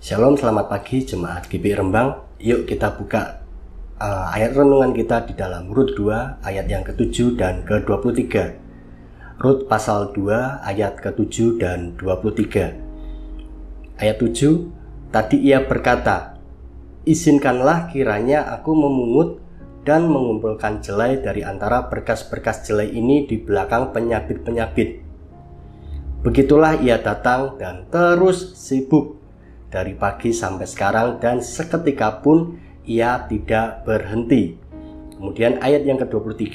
Shalom, selamat pagi Jemaat GBI Rembang. Yuk kita buka ayat renungan kita di dalam Rut 2 ayat yang ke-7 dan ke-23. Rut pasal 2 ayat ke-7 dan 23. Ayat 7, tadi ia berkata, izinkanlah kiranya aku memungut dan mengumpulkan jelai dari antara berkas-berkas jelai ini di belakang penyabit-penyabit. Begitulah ia datang dan terus sibuk dari pagi sampai sekarang dan seketika pun ia tidak berhenti. Kemudian ayat yang ke-23,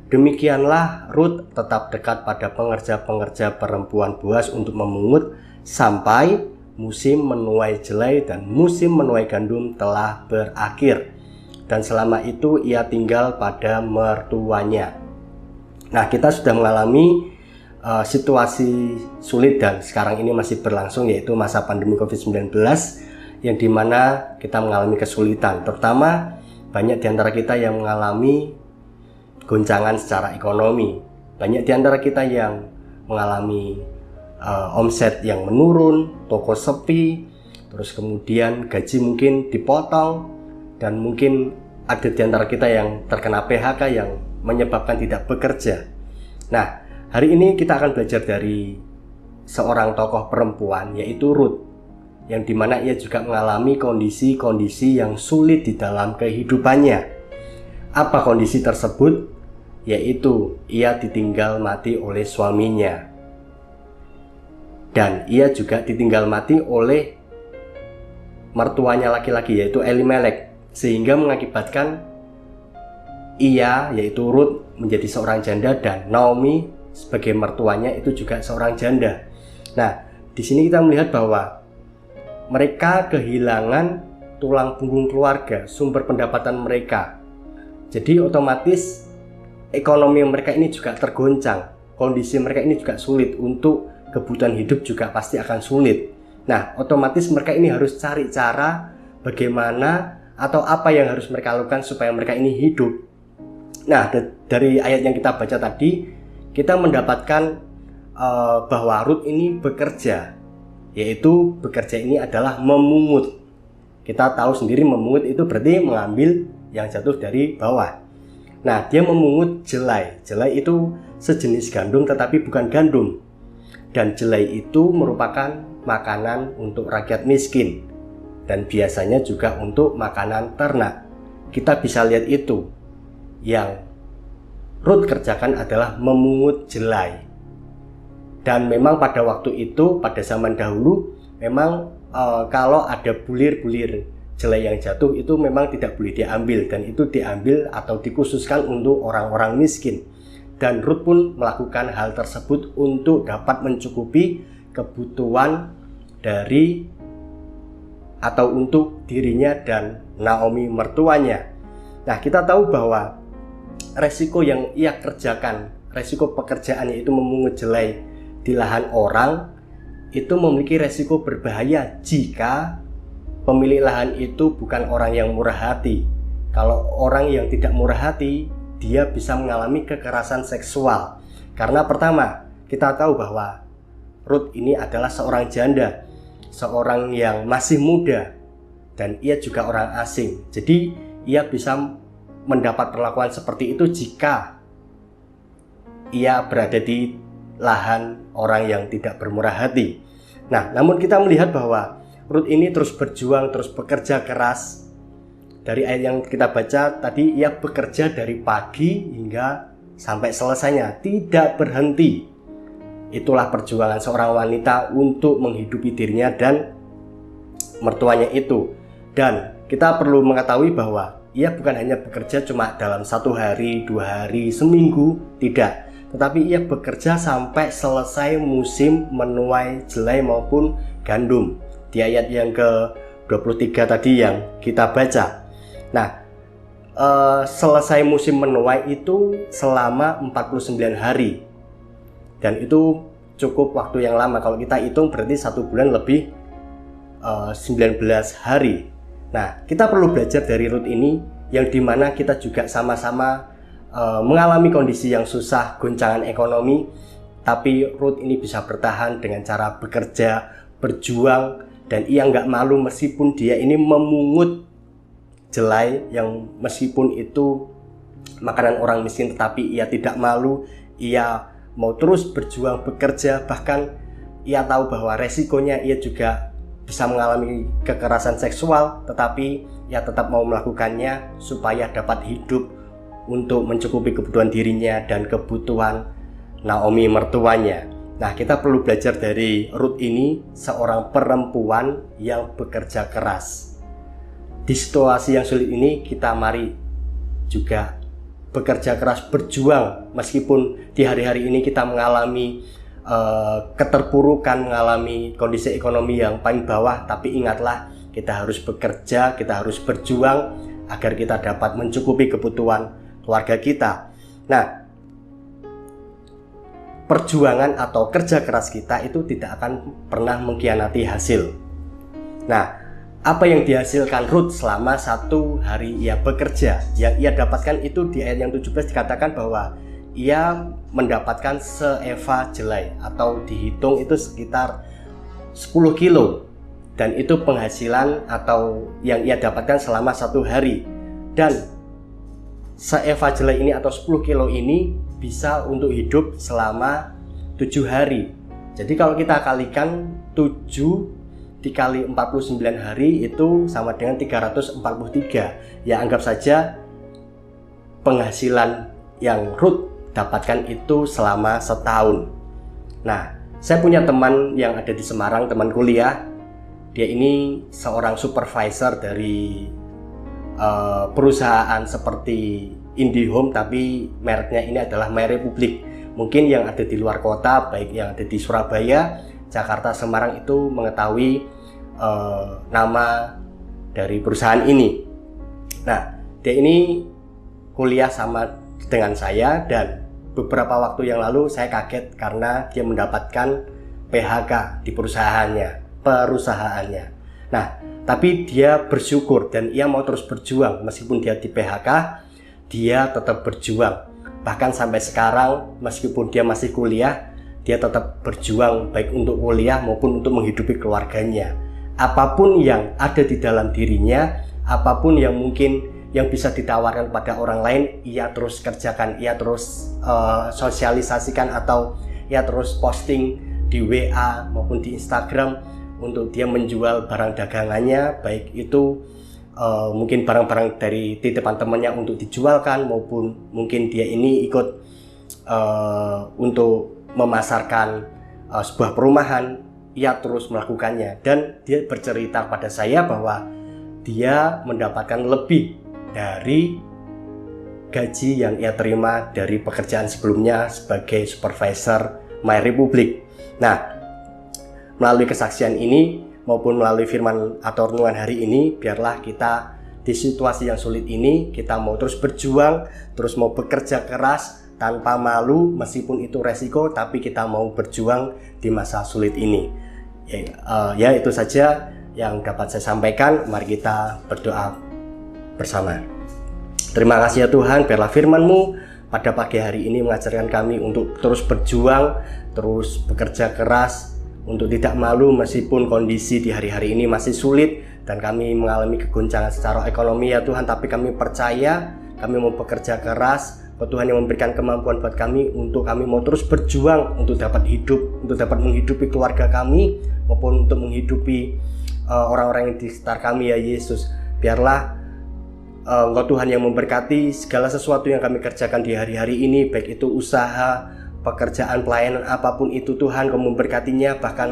demikianlah Rut tetap dekat pada pengerja-pengerja perempuan Boas untuk memungut sampai musim menuai jelai dan musim menuai gandum telah berakhir. Dan selama itu ia tinggal pada mertuanya. Nah, kita sudah mengalami situasi sulit dan sekarang ini masih berlangsung, yaitu masa pandemi COVID-19 yang dimana kita mengalami kesulitan. Terutama banyak di antara kita yang mengalami goncangan secara ekonomi. Banyak di antara kita yang mengalami omset yang menurun, toko sepi, terus kemudian gaji mungkin dipotong, dan mungkin ada di antara kita yang terkena PHK yang menyebabkan tidak bekerja. Nah, hari ini kita akan belajar dari seorang tokoh perempuan, yaitu Rut, yang dimana ia juga mengalami kondisi-kondisi yang sulit di dalam kehidupannya. Apa kondisi tersebut? Yaitu ia ditinggal mati oleh suaminya, dan ia juga ditinggal mati oleh mertuanya laki-laki, yaitu Elimelek, sehingga mengakibatkan ia, yaitu Rut, menjadi seorang janda dan Naomi sebagai mertuanya itu juga seorang janda. Nah, di sini kita melihat bahwa mereka kehilangan tulang punggung keluarga, sumber pendapatan mereka. Jadi otomatis ekonomi mereka ini juga tergoncang. Kondisi mereka ini juga sulit, untuk kebutuhan hidup juga pasti akan sulit. Nah, otomatis mereka ini harus cari cara bagaimana atau apa yang harus mereka lakukan supaya mereka ini hidup. Nah, dari ayat yang kita baca tadi, kita mendapatkan bahwa Rut ini bekerja, yaitu bekerja ini adalah memungut. Kita tahu sendiri memungut itu berarti mengambil yang jatuh dari bawah. Nah, dia memungut jelai. Jelai itu sejenis gandum tetapi bukan gandum. Dan jelai itu merupakan makanan untuk rakyat miskin, dan biasanya juga untuk makanan ternak. Kita bisa lihat itu. Yang Rut kerjakan adalah memungut jelai. Dan memang pada waktu itu, pada zaman dahulu, memang kalau ada bulir-bulir jelai yang jatuh itu memang tidak boleh diambil, dan itu diambil atau dikhususkan untuk orang-orang miskin. Dan Rut pun melakukan hal tersebut untuk dapat mencukupi kebutuhan dari atau untuk dirinya dan Naomi mertuanya. Nah, kita tahu bahwa resiko yang ia kerjakan, resiko pekerjaannya itu memungut jelai di lahan orang, itu memiliki resiko berbahaya jika pemilik lahan itu bukan orang yang murah hati. Kalau orang yang tidak murah hati, dia bisa mengalami kekerasan seksual. Karena pertama, kita tahu bahwa Rut ini adalah seorang janda, seorang yang masih muda, dan ia juga orang asing. Jadi ia bisa mendapat perlakuan seperti itu jika ia berada di lahan orang yang tidak bermurah hati. Nah, namun kita melihat bahwa Rut ini terus berjuang, terus bekerja keras. Dari ayat yang kita baca tadi, ia bekerja dari pagi hingga sampai selesainya, tidak berhenti. Itulah perjuangan seorang wanita untuk menghidupi dirinya dan mertuanya itu. Dan kita perlu mengetahui bahwa ia bukan hanya bekerja cuma dalam 1 hari, 2 hari, seminggu, tidak. Tetapi ia bekerja sampai selesai musim menuai jelai maupun gandum. Di ayat yang ke-23 tadi yang kita baca. Nah, selesai musim menuai itu selama 49 hari. Dan itu cukup waktu yang lama. Kalau kita hitung berarti 1 bulan lebih 19 hari. Nah, kita perlu belajar dari Rut ini, yang dimana kita juga sama-sama mengalami kondisi yang susah, goncangan ekonomi, tapi Rut ini bisa bertahan dengan cara bekerja, berjuang, dan ia nggak malu meskipun dia ini memungut jelai yang meskipun itu makanan orang miskin, tetapi ia tidak malu. Ia mau terus berjuang bekerja, bahkan ia tahu bahwa resikonya ia juga bisa mengalami kekerasan seksual, tetapi ia tetap mau melakukannya supaya dapat hidup untuk mencukupi kebutuhan dirinya dan kebutuhan Naomi mertuanya. Nah, kita perlu belajar dari Ruth ini, seorang perempuan yang bekerja keras. Di situasi yang sulit ini, kita mari juga bekerja keras, berjuang. Meskipun di hari-hari ini kita mengalami keterpurukan, mengalami kondisi ekonomi yang paling bawah, tapi ingatlah, kita harus bekerja, kita harus berjuang agar kita dapat mencukupi kebutuhan keluarga kita. Nah, perjuangan atau kerja keras kita itu tidak akan pernah mengkhianati hasil. Nah, apa yang dihasilkan Ruth selama 1 hari ia bekerja, yang ia dapatkan itu di ayat yang 17 dikatakan bahwa ia mendapatkan seeva jelai, atau dihitung itu sekitar 10 kilo, dan itu penghasilan atau yang ia dapatkan selama 1 hari. Dan seeva jelai ini atau 10 kilo ini bisa untuk hidup selama 7 hari. Jadi kalau kita kalikan 7 dikali 49 hari itu sama dengan 343. Ya, anggap saja penghasilan yang Ruth dapatkan itu selama setahun. Nah, saya punya teman yang ada di Semarang, teman kuliah. Dia ini seorang supervisor dari perusahaan seperti IndiHome, tapi mereknya ini adalah MyRepublic. Mungkin yang ada di luar kota, baik yang ada di Surabaya, Jakarta, Semarang itu mengetahui nama dari perusahaan ini. Nah, dia ini kuliah sama dengan saya, dan beberapa waktu yang lalu saya kaget karena dia mendapatkan PHK di perusahaannya. Nah, tapi dia bersyukur dan ia mau terus berjuang. Meskipun dia di PHK, dia tetap berjuang. Bahkan sampai sekarang, meskipun dia masih kuliah, dia tetap berjuang baik untuk kuliah maupun untuk menghidupi keluarganya. Apapun yang ada di dalam dirinya, apapun yang mungkin yang bisa ditawarkan pada orang lain, ia terus kerjakan, ia terus sosialisasikan, atau ia terus posting di WA maupun di Instagram untuk dia menjual barang dagangannya, baik itu mungkin barang-barang dari titipan temannya untuk dijualkan, maupun mungkin dia ini ikut untuk memasarkan sebuah perumahan. Ia terus melakukannya, dan dia bercerita pada saya bahwa dia mendapatkan lebih dari gaji yang ia terima dari pekerjaan sebelumnya sebagai supervisor MyRepublic. Nah, melalui kesaksian ini maupun melalui firman atau renungan hari ini, biarlah kita di situasi yang sulit ini, kita mau terus berjuang, terus mau bekerja keras tanpa malu, meskipun itu resiko, tapi kita mau berjuang di masa sulit ini. Ya, itu saja yang dapat saya sampaikan. Mari kita berdoa bersama. Terima kasih ya Tuhan, biarlah firman-Mu pada pagi hari ini mengajarkan kami untuk terus berjuang, terus bekerja keras, untuk tidak malu meskipun kondisi di hari-hari ini masih sulit dan kami mengalami kegoncangan secara ekonomi ya Tuhan, tapi kami percaya kami mau bekerja keras. Tuhan yang memberikan kemampuan buat kami untuk kami mau terus berjuang untuk dapat hidup, untuk dapat menghidupi keluarga kami maupun untuk menghidupi orang-orang yang di sekitar kami ya Yesus. Biarlah Engkau Tuhan yang memberkati segala sesuatu yang kami kerjakan di hari-hari ini, baik itu usaha, pekerjaan, pelayanan, apapun itu Tuhan, Kau memberkatinya. Bahkan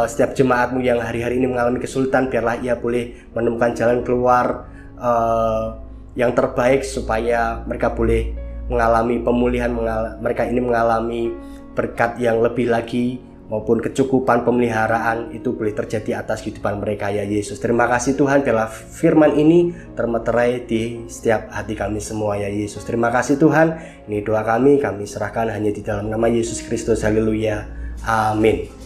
setiap jemaat-Mu yang hari-hari ini mengalami kesulitan, biarlah ia boleh menemukan jalan keluar yang terbaik supaya mereka boleh mengalami pemulihan, mereka ini mengalami berkat yang lebih lagi maupun kecukupan pemeliharaan itu boleh terjadi atas kehidupan mereka ya Yesus. Terima kasih Tuhan, biarlah firman ini termeterai di setiap hati kami semua ya Yesus. Terima kasih Tuhan, ini doa kami serahkan hanya di dalam nama Yesus Kristus. Haleluya, amin.